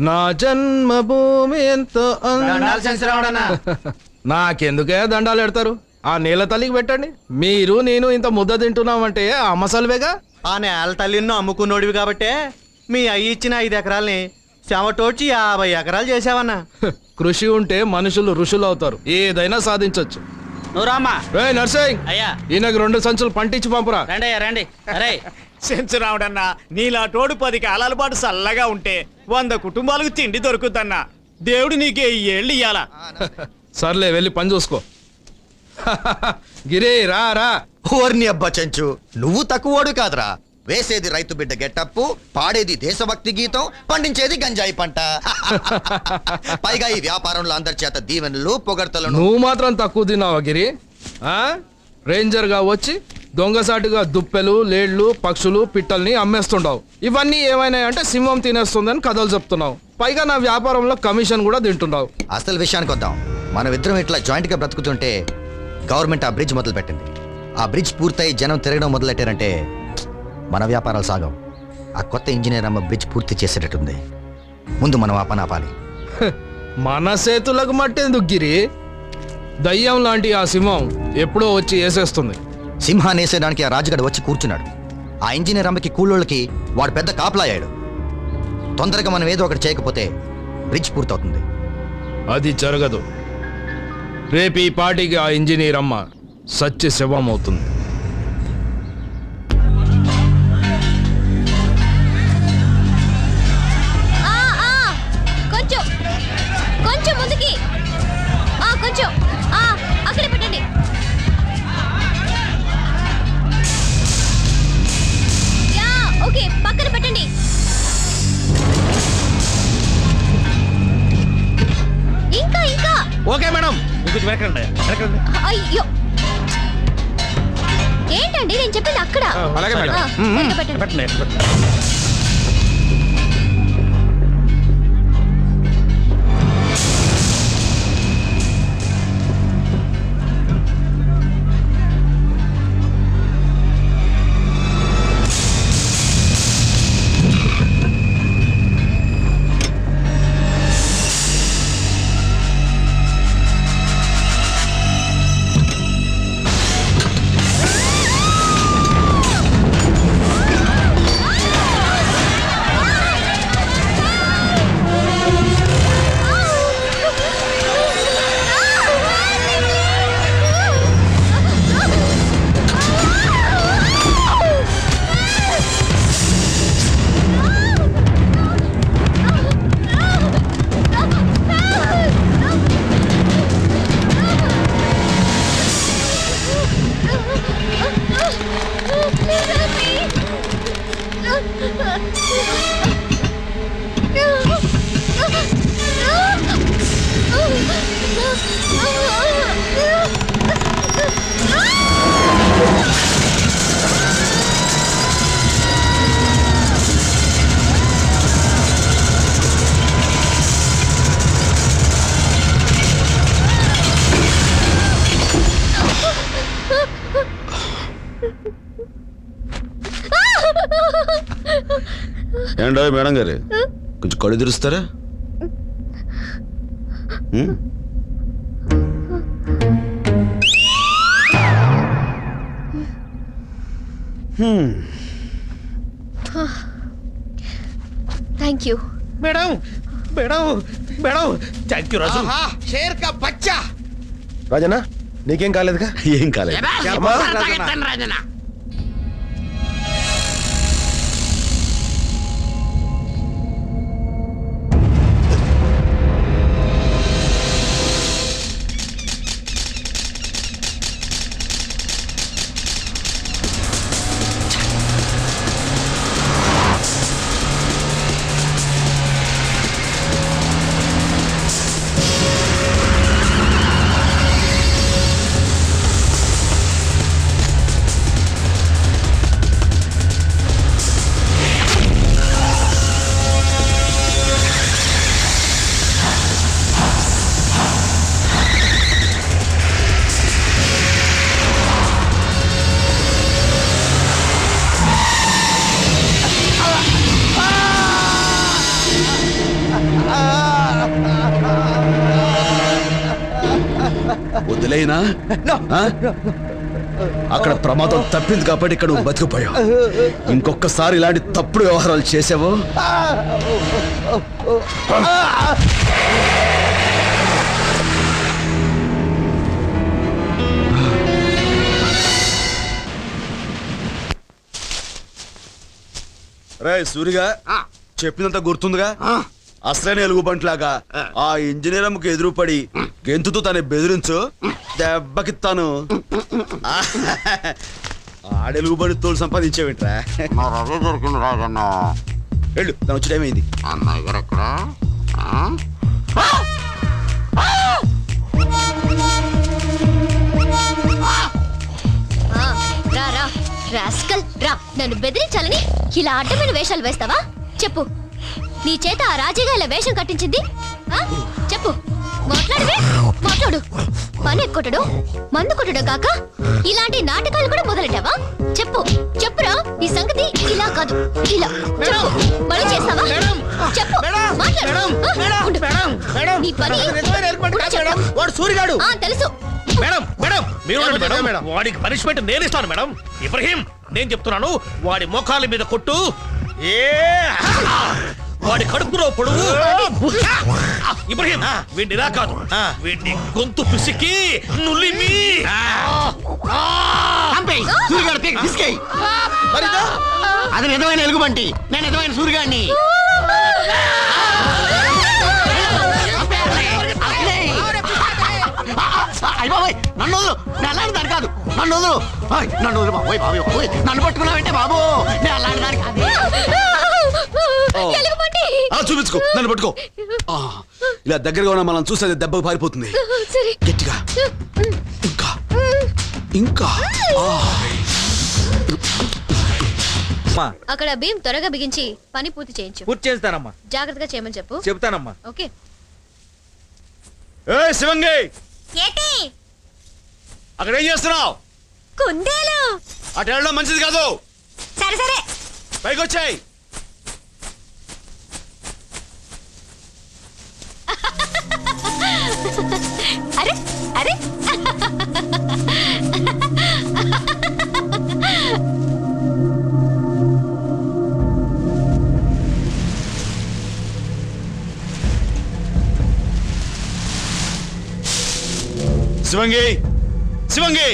నా జన్మభూమి ఎంతో నాకెందుకే దండాలు పెడతారు? ఆ నీళ్ళ తల్లికి పెట్టండి. మీరు నేను ఇంత ముద్ద తింటున్నామంటే అమ్మసలువేగా. ఆ నేల తల్లిని అమ్ముకున్నోడివి కాబట్టే మీ అయ్యి ఇచ్చిన 5 ఎకరాల్ని చెమటోడ్చి 50 ఎకరాలు చేసావన్నా. కృషి ఉంటే మనుషులు ఋషులు అవుతారు, ఏదైనా సాధించొచ్చు. నువ్వు రామ్మా. నర్సింగ్, అయ్యా ఈయనకు 2 సంచులు పంటించి పంపురా. రండి అయ్యా రండి. అరే సెంచు రావడన్నా, నీలా తోడు 10 కాలాల పాటు చల్లగా ఉంటే 100 కుటుంబాలకు తిండి దొరుకుద్దన్నా. దేవుడు నీకే ఈ ఏళ్ళు ఇయ్యాలా. సర్లే వెళ్ళి పని చూసుకో. గిరి రా రా. ఓర్ని అబ్బా చెంచు, నువ్వు తక్కువోడు కాదురా. వేసేది రైతు బిడ్డ గెట్టప్పు, పాడేది దేశభక్తి గీతం, పండించేది గంజాయి పంట. పైగా ఈ వ్యాపారంలో అందరి చేత దీవెనలు పొగడ్తలను. నువ్వు మాత్రం తక్కువ తిన్నావా గిరి? రేంజర్ గా వచ్చి దొంగసాటుగా దుప్పెలు, లేళ్లు, పక్షులు, పిట్టల్ని అమ్మేస్తుంటావు. ఇవన్నీ ఏమైనా అంటే సింహం తినేస్తుందని కథలు చెప్తున్నావు. పైగా నా వ్యాపారంలో కమిషన్ కూడా తింటున్నావు. అసలు విషయానికి వద్దాం. మనం ఇద్దరం ఇట్లా జాయింట్ గా బ్రతుకుతుంటే గవర్నమెంట్ ఆ బ్రిడ్జ్ మొదలు పెట్టింది. ఆ బ్రిడ్జ్ పూర్తయి జనం తిరగడం మొదలెట్టారంటే మన వ్యాపారాలు సాగవు. ఆ కొత్త ఇంజనీర్ అమ్మ బ్రిడ్జ్ పూర్తి చేసేటట్టుంది. ముందు మనం ఆ పని ఆపాలి. మన చేతులకు మట్టేందుకు గిరి? దయ్యం లాంటి ఆ సింహం ఎప్పుడో వచ్చి వేసేస్తుంది. సింహాన్ని వేసేయడానికి ఆ రాజుగాడు వచ్చి కూర్చున్నాడు. ఆ ఇంజనీర్ అమ్మకి కూలోళ్ళకి వాడు పెద్ద కాపలాయాడు. తొందరగా మనం ఏదో ఒకటి చేయకపోతే బ్రిడ్జ్ పూర్తవుతుంది. అది జరగదు. రేపు ఈ పార్టీకి ఆ ఇంజనీర్ అమ్మ సత్య శవం అవుతుంది. కొంచెం ముందుకి, కొంచెం అక్కడే పెట్టండి. ఓకే, పక్కన పెట్టండి. ఇంకా ఇంకా ఓకే మేడం. అయ్యో, ఏంటండి నేను చెప్పింది అక్కడ. అలాగే మేడం. పెట్టండి. ఏంటో మేడం గారు కొంచెం కళ్ళు తెరుస్తారా? Thank you madam. Madam madam thank you Raju. షేర్ కా బచ్చా. రాజనా, నీకేం కాలేదుగా? ఏం కాలేదు. రాజనా వదిలేనా ఆ? అక్కడ ప్రమాదం తప్పింది కాబట్టి ఇక్కడ నువ్వు బతికిపోయావు. ఇంకొకసారి ఇలాంటి తప్పుడు వ్యవహారాలు చేసావో రే సూరిగా చెప్పినంత గుర్తుందిగా. అసలైన ఎలుగుబంట్లాగా ఆ ఇంజనీర్ అమ్మకు ఎదురుపడి గెంతుతో తను బెదిరించు, దెబ్బకి తను ఆడెలుగుబడి తోలు సంపాదించేవింట్రా. మరి అదే దొరికింది రాజన్న. వెళ్ళు, తను వచ్చి టైం అయింది. అన్నయ్య గారు ఎక్కడ? ఆ, రా రా రాస్కల్ రా. నన్ను బెదిరించాలని ఇలా అడ్డమైన వేషాలు వేస్తావా? చెప్పు, నీ చేత ఆ రాజీగా ఇలా వేషం కట్టించింది? ఆ? చెప్పు, మాట్లాడవే, మాట్లాడు. పని ఎక్కుట్టడం, మందు కొట్టడం కాక ఇలాంటి నాటకాలు కూడా మొదలెట్టావా? చెప్పు, చెప్పురా. ఈ సంగతి ఇలా కాదు, ఇలా చెప్పు. మళ్ళీ చేస్తావా? చెప్పు, మాట్లాడు. ఆ, ఉండు. నీ పని ఉండు చెప్పు. వాడు సూరిగాడు. ఆ, తెలుసు. మేడం మేడం మీరు ఉండండి మేడం. వాడికి పనిష్మెంట్ నేను ఇస్తాను మేడం. ఇబ్రహీం, నేను చెప్తున్నాను, వాడి మోకాల మీద కొట్టు. ఏ వాడి కడుపులో పొడువు. ఇబ్రహీం, వీడిని ఇలా కాదు, వీడిని గొంతు పిసికి నులిమి. అది నిజమైన ఎలుగుబంటి, నేను నిజమైన సూర్యుగాడిని. అయిపోయి నన్ను వదులు, నేను అలాంటి దాని కాదు. నన్ను వదులు, నన్ను వదులు బాబోయ్, బాబోయ్ నన్ను పట్టుకున్నావంటే బాబు, నేను అలాంటి దాని కాదు. ఎలుగుబంటి. చూపించుకో, నన్ను పట్టుకో. ఆ, ఇలా దగ్గరగా ఉన్న మనం చూసేది దెబ్బకు పారిపోతుంది. సరే. గట్టిగా ఇంకా ఇంకా. అక్కడ భీమ్ త్వరగా బిగించి పని పూర్తి చేయించు. పూర్తి చేస్తానమ్మా. జాగ్రత్తగా చేయమని చెప్పు. చెప్తానమ్మా. ఓకే. ఏ శివంగి, ఏటి? అక్కడ ఏం చేస్తున్నావు? కుందేలు. అటు వెళ్ళడం మంచిది కాదు. సరే సరే. పైకి వచ్చాయి. అరే అరే. శివంగి, శివంగి,